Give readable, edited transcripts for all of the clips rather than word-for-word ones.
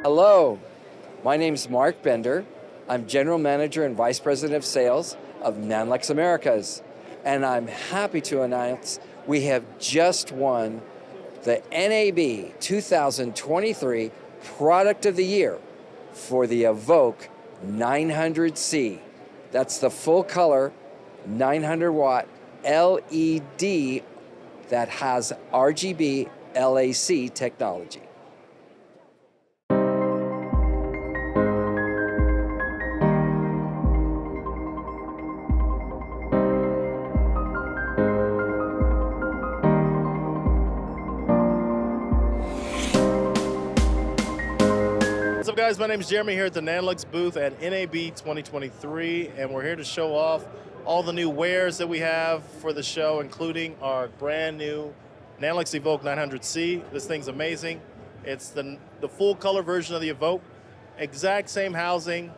Hello, my name is Mark Bender. I'm General Manager and Vice President of Sales of NANLUX Americas. And I'm happy to announce we have just won the NAB 2023 Product of the Year for the Evoke 900C. That's the full color 900 watt LED that has RGBLAC technology. What's up, guys? My name is Jeremy here at the NANLUX booth at NAB 2023, and we're here to show off all the new wares that we have for the show, including our brand new NANLUX Evoke 900C. This thing's amazing. It's the full color version of the Evoke, exact same housing,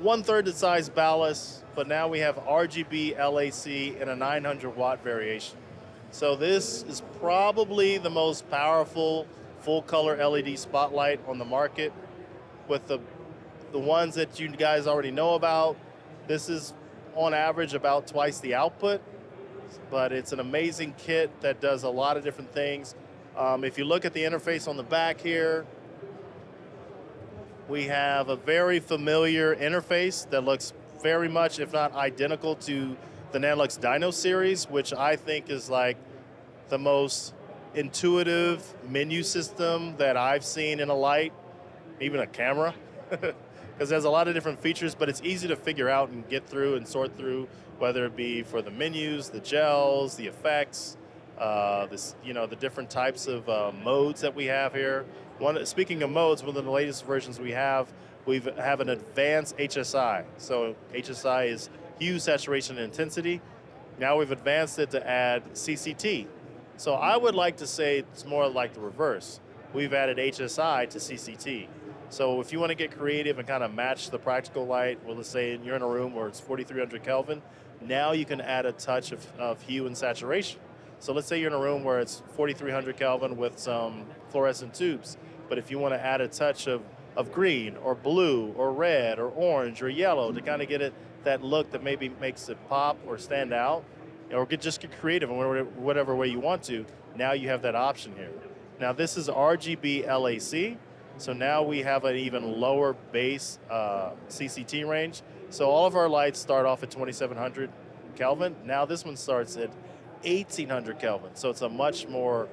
1/3 the size ballast, but now we have RGBLAC in a 900 watt variation. So this is probably the most powerful full color LED spotlight on the market. With the ones that you guys already know about, this is on average about twice the output, but it's an amazing kit that does a lot of different things. If you look at the interface on the back here, we have a very familiar interface that looks very much, if not identical, to the NANLUX Dyno series, which I think is like the most intuitive menu system that I've seen in a light, even a camera, because there's a lot of different features, but it's easy to figure out and get through and sort through, whether it be for the menus, the gels, the effects, the different types of modes that we have here. Speaking of modes, one of the latest versions we have an advanced HSI. So HSI is hue, saturation, and intensity. Now we've advanced it to add CCT. So I would like to say it's more like the reverse. We've added HSI to CCT. So if you want to get creative and kind of match the practical light, well, let's say you're in a room where it's 4,300 Kelvin, now you can add a touch of hue and saturation. So let's say you're in a room where it's 4,300 Kelvin with some fluorescent tubes, but if you want to add a touch of green or blue or red or orange or yellow to kind of get that look that maybe makes it pop or stand out, or just get creative in whatever way you want to, now you have that option here. Now this is RGBLAC, so now we have an even lower base CCT range. So all of our lights start off at 2,700 Kelvin. Now this one starts at 1,800 Kelvin. So it's a much more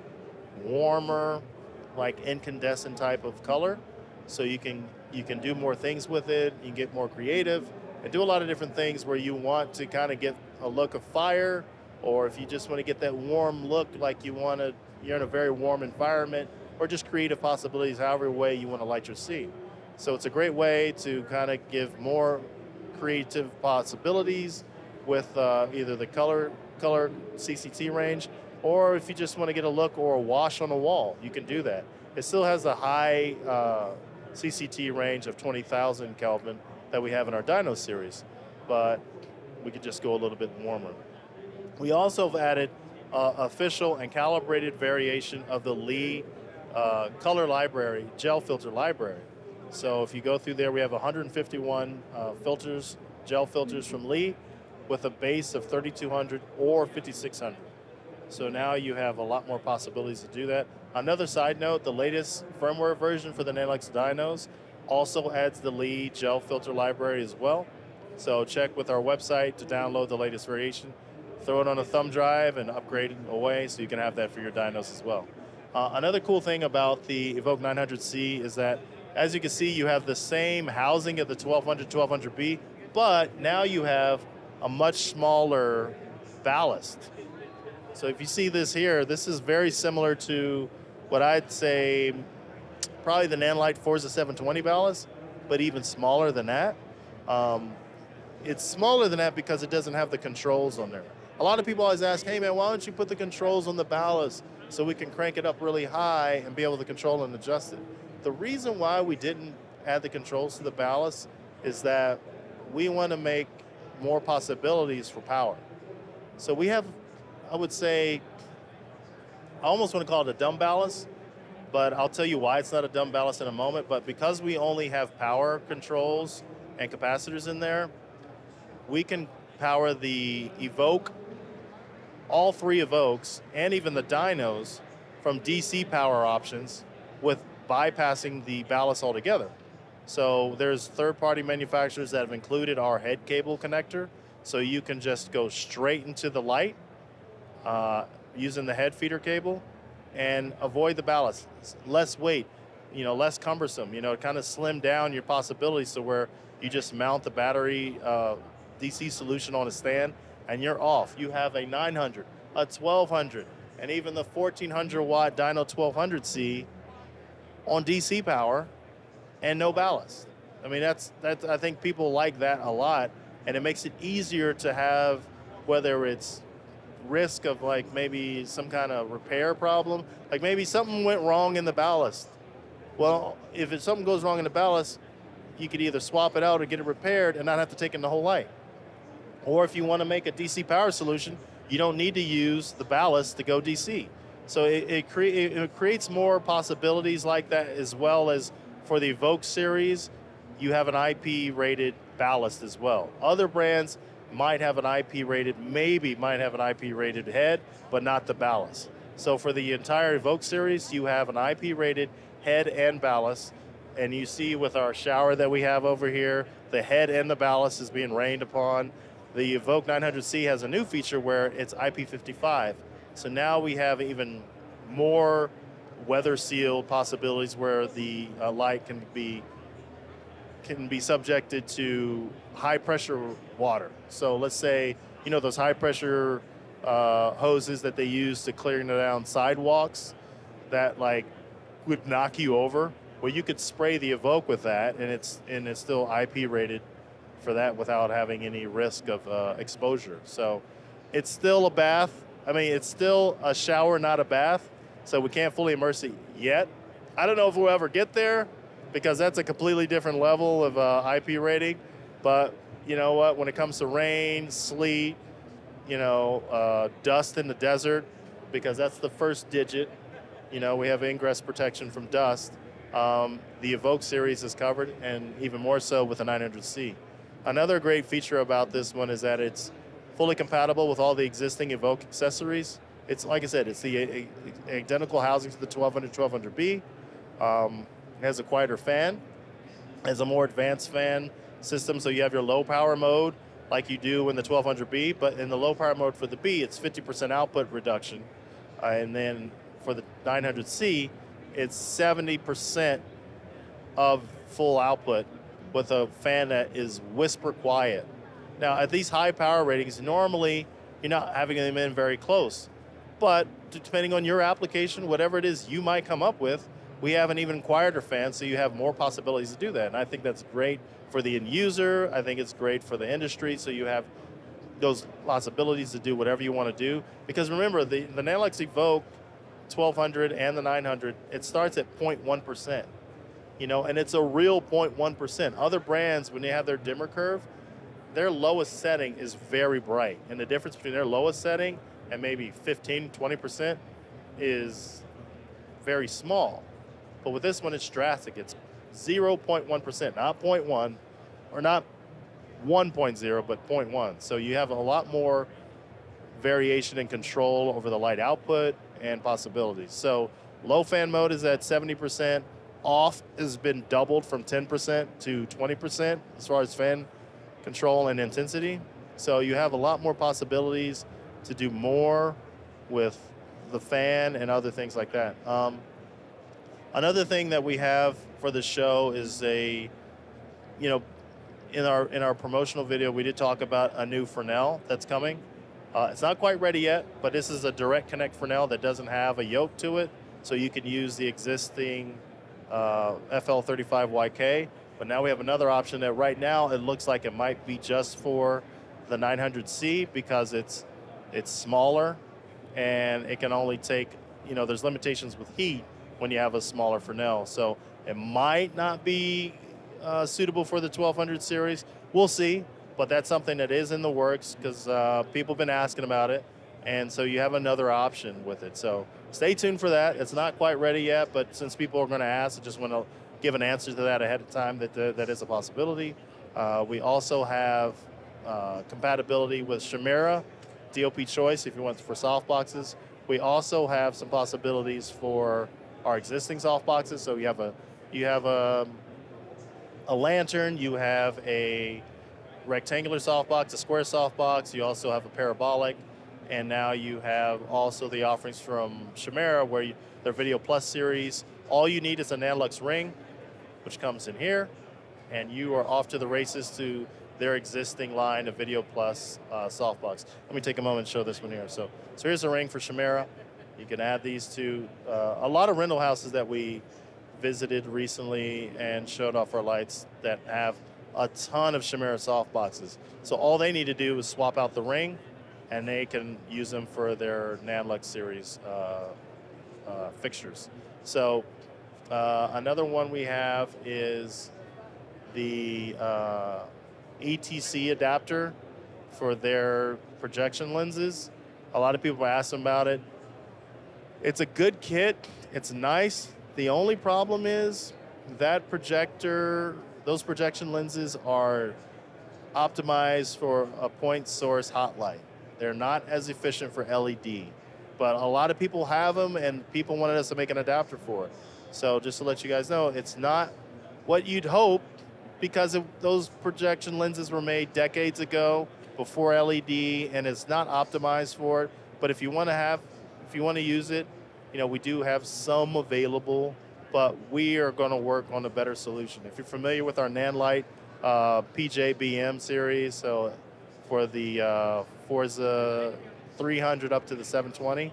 warmer, like incandescent type of color. So you can do more things with it. You can get more creative and do a lot of different things where you want to kind of get a look of fire, or if you just want to get that warm look, like you're in a very warm environment, or just creative possibilities, however way you want to light your scene. So it's a great way to kind of give more creative possibilities with either the color CCT range, or if you just want to get a look or a wash on a wall, you can do that. It still has the high CCT range of 20,000 Kelvin that we have in our Dyno series, but we could just go a little bit warmer. We also have added official and calibrated variation of the Lee color library, gel filter library. So if you go through there, we have 151 filters, gel filters from Lee, with a base of 3,200 or 5,600. So now you have a lot more possibilities to do that. Another side note, the latest firmware version for the NANLUX Dynos also adds the Lee gel filter library as well. So check with our website to download the latest variation, throw it on a thumb drive and upgrade it away so you can have that for your dynos as well. Another cool thing about the Evoke 900C is that, as you can see, you have the same housing at the 1200, 1200B, but now you have a much smaller ballast. So if you see this here, this is very similar to what I'd say probably the Nanlite Forza 720 ballast, but even smaller than that. It's smaller than that because it doesn't have the controls on there. A lot of people always ask, hey man, why don't you put the controls on the ballast so we can crank it up really high and be able to control and adjust it? The reason why we didn't add the controls to the ballast is that we want to make more possibilities for power. So we have, I would say, I almost want to call it a dumb ballast, but I'll tell you why it's not a dumb ballast in a moment. But because we only have power controls and capacitors in there, we can power the Evoke, all 3 Evokes, and even the dynos from DC power options with bypassing the ballast altogether. So there's third-party manufacturers that have included our head cable connector, so you can just go straight into the light using the head feeder cable and avoid the ballast. It's less weight, less cumbersome, kind of slim down your possibilities to where you just mount the battery DC solution on a stand and you're off. You have a 900, a 1200, and even the 1400 watt Dyno 1200C on DC power and no ballast. I mean, that's I think people like that a lot, and it makes it easier to have, whether it's risk of like maybe some kind of repair problem, like maybe something went wrong in the ballast. Well, if something goes wrong in the ballast, you could either swap it out or get it repaired and not have to take in the whole light. Or if you want to make a DC power solution, you don't need to use the ballast to go DC. So it creates more possibilities like that, as well as for the Evoke series, you have an IP rated ballast as well. Other brands might have an IP rated, might have an IP rated head, but not the ballast. So for the entire Evoke series, you have an IP rated head and ballast. And you see with our shower that we have over here, the head and the ballast is being rained upon. The Evoke 900C has a new feature where it's IP55. So now we have even more weather sealed possibilities where the light can be subjected to high pressure water. So let's say, those high pressure hoses that they use to clear down sidewalks that like would knock you over. Well, you could spray the Evoke with that, and it's still IP rated for that without having any risk of exposure. So it's still a bath. I mean, it's still a shower, not a bath. So we can't fully immerse it yet. I don't know if we'll ever get there, because that's a completely different level of IP rating. But you know what? When it comes to rain, sleet, dust in the desert, because that's the first digit. We have ingress protection from dust. The Evoke series is covered, and even more so with the 900C. Another great feature about this one is that it's fully compatible with all the existing Evoke accessories. It's, like I said, it's the identical housing to the 1200, 1200B. It has a quieter fan. It has a more advanced fan system, so you have your low power mode like you do in the 1200B, but in the low power mode for the B, it's 50% output reduction. And then for the 900C, it's 70% of full output with a fan that is whisper quiet. Now, at these high power ratings, normally you're not having them in very close. But depending on your application, whatever it is you might come up with, we have an even quieter fan, so you have more possibilities to do that. And I think that's great for the end user. I think it's great for the industry, so you have those possibilities to do whatever you want to do. Because remember, the NANLUX Evoke 1200 and the 900, it starts at 0.1%. And it's a real 0.1%. Other brands, when they have their dimmer curve, their lowest setting is very bright. And the difference between their lowest setting and maybe 15, 20% is very small. But with this one, it's drastic. It's 0.1%, not 0.1, or not 1.0, but 0.1. So you have a lot more variation and control over the light output and possibilities. So low fan mode is at 70%. Off has been doubled from 10% to 20% as far as fan control and intensity. So you have a lot more possibilities to do more with the fan and other things like that. Another thing that we have for the show is in our promotional video, we did talk about a new Fresnel that's coming. It's not quite ready yet, but this is a direct connect Fresnel that doesn't have a yoke to it, so you can use the existing FL35YK. But now we have another option that right now it looks like it might be just for the 900C, because it's smaller and it can only take, there's limitations with heat when you have a smaller Fresnel. So it might not be suitable for the 1200 series. We'll see, but that's something that is in the works, because people have been asking about it. And so you have another option with it. So stay tuned for that. It's not quite ready yet, but since people are going to ask, I just want to give an answer to that ahead of time that that is a possibility. We also have compatibility with Chimera, DOP choice if you want for softboxes. We also have some possibilities for our existing softboxes. So you have a lantern, you have a rectangular softbox, a square softbox, you also have a parabolic, and now you have also the offerings from Chimera where their Video Plus series. All you need is a NANLUX ring, which comes in here, and you are off to the races to their existing line of Video Plus softbox. Let me take a moment and show this one here. So here's a ring for Chimera. You can add these to a lot of rental houses that we visited recently and showed off our lights that have a ton of Chimera softboxes. So all they need to do is swap out the ring, and they can use them for their NANLUX series fixtures. So another one we have is the ETC adapter for their projection lenses. A lot of people ask them about it. It's a good kit. It's nice. The only problem is that projector, those projection lenses are optimized for a point source hot light. They're not as efficient for LED, but a lot of people have them and people wanted us to make an adapter for it. So just to let you guys know, it's not what you'd hope because those projection lenses were made decades ago before LED, and it's not optimized for it. But if you want to use it, you know, we do have some available, but we are going to work on a better solution. If you're familiar with our NANLIGHT PJBM series, so for the Forza 300 up to the 720,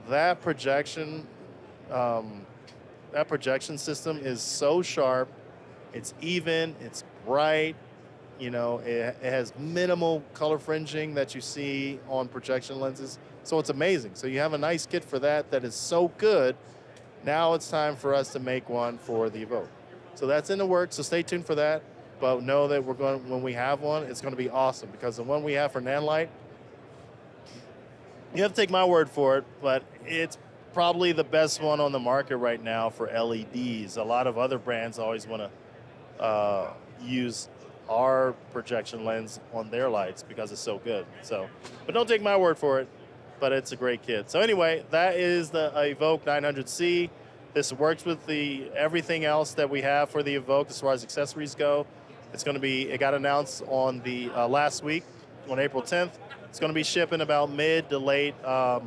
that projection system is so sharp. It's even, it's bright, you know, it has minimal color fringing that you see on projection lenses. So it's amazing. So you have a nice kit for that is so good. Now it's time for us to make one for the Evoke. So that's in the works, so stay tuned for that. But know that when we have one, it's going to be awesome, because the one we have for NANLIGHT, you have to take my word for it, but it's probably the best one on the market right now for LEDs. A lot of other brands always want to use our projection lens on their lights because it's so good. So, but don't take my word for it, but it's a great kit. So anyway, that is the Evoke 900C. This works with everything else that we have for the Evoke as far as accessories go. It got announced on the last week, on April 10th. It's going to be shipping about mid to late. That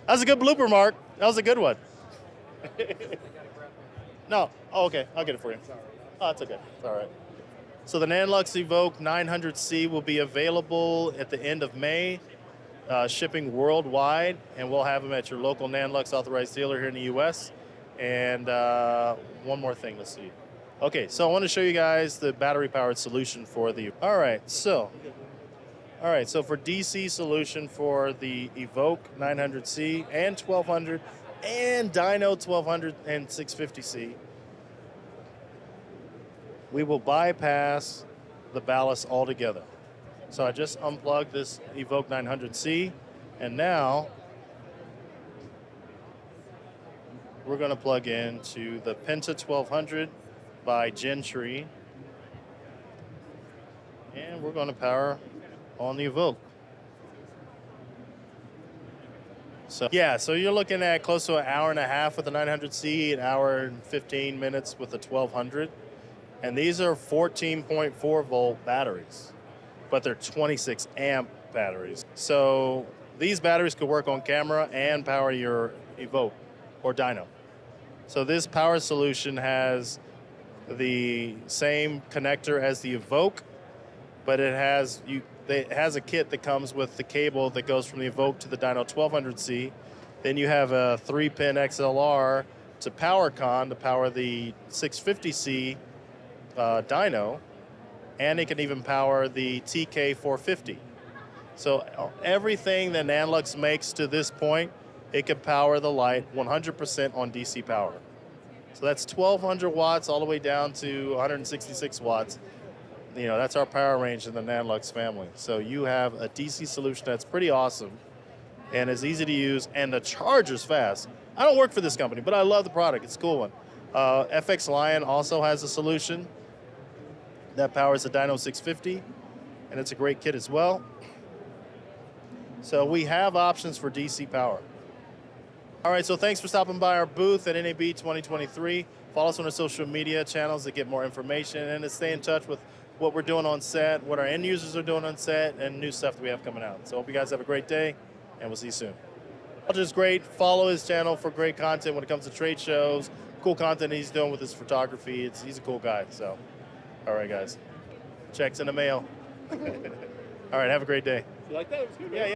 was a good blooper, Mark. That was a good one. No. Oh, okay. I'll get it for you. Oh, it's okay. It's all right. So the NANLUX Evoke 900C will be available at the end of May, shipping worldwide, and we'll have them at your local NANLUX authorized dealer here in the U.S. And one more thing, let's see. Okay, so I want to show you guys the battery-powered solution for the. All right, so for DC solution for the Evoke 900C and 1200 and Dyno 1200 and 650C, we will bypass the ballast altogether. So I just unplugged this Evoke 900C, and now we're going to plug into the Penta 1200 by Gentree, and we're going to power on the Evoke. So yeah, so you're looking at close to an hour and a half with the 900C, an hour and 15 minutes with the 1200. And these are 14.4 volt batteries, but they're 26 amp batteries. So these batteries could work on camera and power your Evoke or Dyno. So this power solution has the same connector as the Evoke, but it has a kit that comes with the cable that goes from the Evoke to the Dyno 1200C. Then you have a 3-pin XLR to PowerCon to power the 650C Dyno, and it can even power the TK450. So everything that NANLUX makes to this point, it can power the light 100% on DC power. So that's 1,200 watts all the way down to 166 watts. You know, that's our power range in the NANLUX family. So you have a DC solution that's pretty awesome and is easy to use, and the charger's fast. I don't work for this company, but I love the product. It's a cool one. FX Lion also has a solution that powers the Dyno 650, and it's a great kit as well. So we have options for DC power. All right, so thanks for stopping by our booth at NAB 2023. Follow us on our social media channels to get more information and to stay in touch with what we're doing on set, what our end users are doing on set, and new stuff that we have coming out. So hope you guys have a great day, and we'll see you soon. Roger's great. Follow his channel for great content when it comes to trade shows, cool content he's doing with his photography. He's a cool guy, so. All right, guys. Checks in the mail. All right, have a great day. You like that? It was good, Yeah.